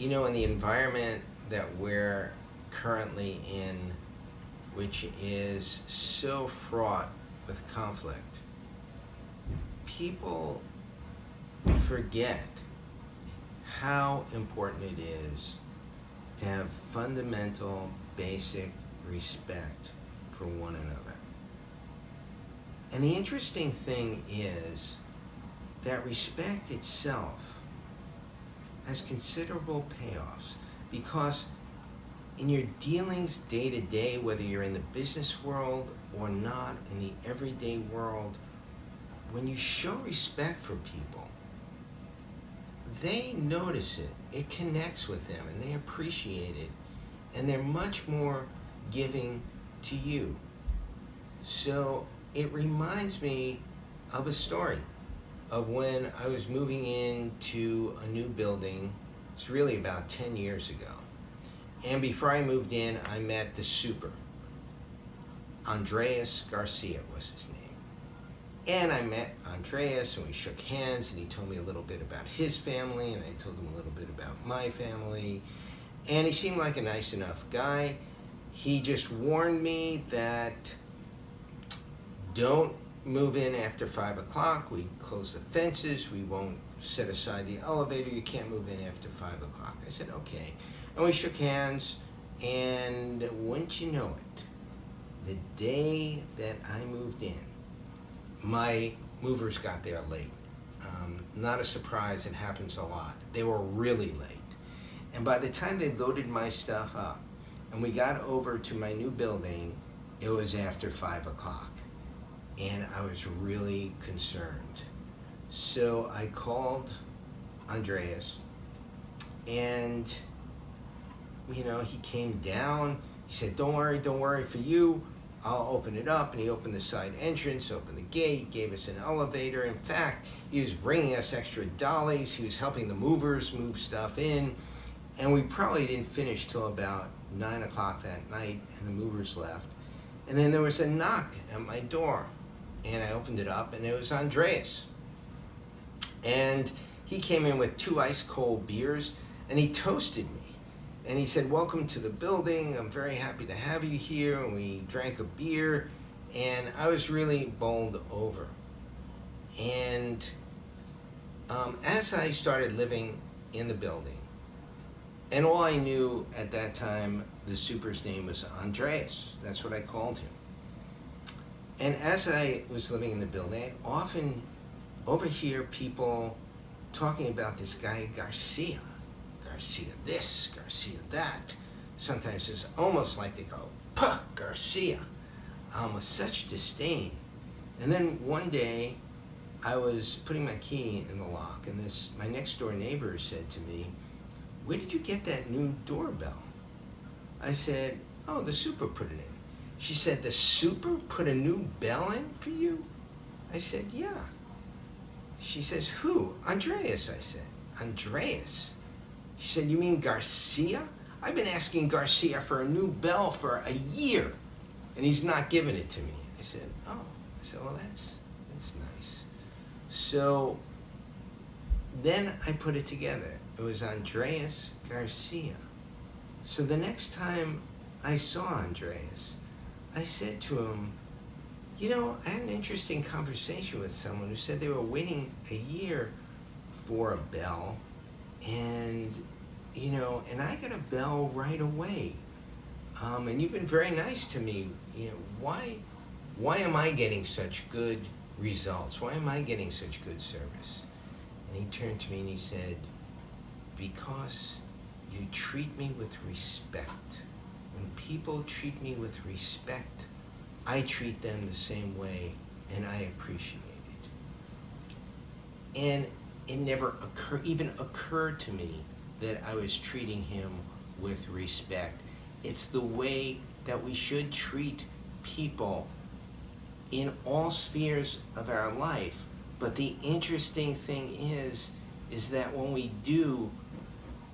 In the environment that we're currently in, which is so fraught with conflict, people forget how important it is to have fundamental, basic respect for one another. And the interesting thing is that respect itself has considerable payoffs, because in your dealings day to day, whether you're in the business world or not, in the everyday world, when you show respect for people, they notice it, it connects with them, and they appreciate it, and they're much more giving to you. So it reminds me of a story of when I was moving into a new building. It's really about 10 years ago. And before I moved in, I met the super. Andreas Garcia was his name. And I met Andreas, and we shook hands, and he told me a little bit about his family, and I told him a little bit about my family. And he seemed like a nice enough guy. He just warned me that don't move in after 5 o'clock. We close the fences. We won't set aside the elevator. You can't move in after 5 o'clock. I said, okay. And we shook hands, and wouldn't you know it, the day that I moved in, my movers got there late. Not a surprise, it happens a lot. They were really late. And by the time they loaded my stuff up and we got over to my new building, it was after 5 o'clock. And I was really concerned. So I called Andreas, and he came down. He said, don't worry for you. I'll open it up. And he opened the side entrance, opened the gate, gave us an elevator. In fact, he was bringing us extra dollies. He was helping the movers move stuff in. And we probably didn't finish till about 9 o'clock that night, and the movers left. And then there was a knock at my door, and I opened it up, and it was Andreas. And he came in with 2 ice cold beers, and he toasted me. And he said, welcome to the building. I'm very happy to have you here. And we drank a beer, and I was really bowled over. And as I started living in the building, and all I knew at that time, the super's name was Andreas. That's what I called him. And as I was living in the building, I'd often overhear people talking about this guy, Garcia. Garcia this, Garcia that. Sometimes it's almost like they go, puh, Garcia, with such disdain. And then one day, I was putting my key in the lock, and my next door neighbor said to me, where did you get that new doorbell? I said, oh, the super put it in. She said, the super put a new bell in for you? I said, yeah. She says, who? Andreas, I said. Andreas? She said, you mean Garcia? I've been asking Garcia for a new bell for a year, and he's not giving it to me. I said, oh. I said, well, that's nice. So then I put it together. It was Andreas Garcia. So the next time I saw Andreas, I said to him, I had an interesting conversation with someone who said they were waiting a year for a bell, and I got a bell right away. And you've been very nice to me. Why am I getting such good results? Why am I getting such good service? And he turned to me and he said, because you treat me with respect. When people treat me with respect, I treat them the same way, and I appreciate it. And it never even occurred to me that I was treating him with respect. It's the way that we should treat people in all spheres of our life. But the interesting thing is that when we do,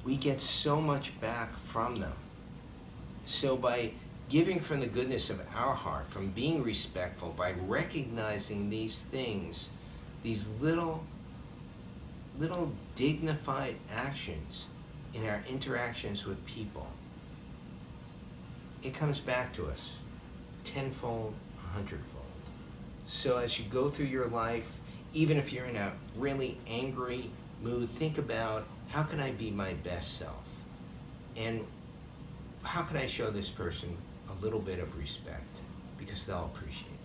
we get so much back from them. So by giving from the goodness of our heart, from being respectful, by recognizing these things, these little dignified actions in our interactions with people, it comes back to us tenfold, 100-fold. So as you go through your life, even if you're in a really angry mood, think about, how can I be my best self? And how can I show this person a little bit of respect? Because they'll appreciate it.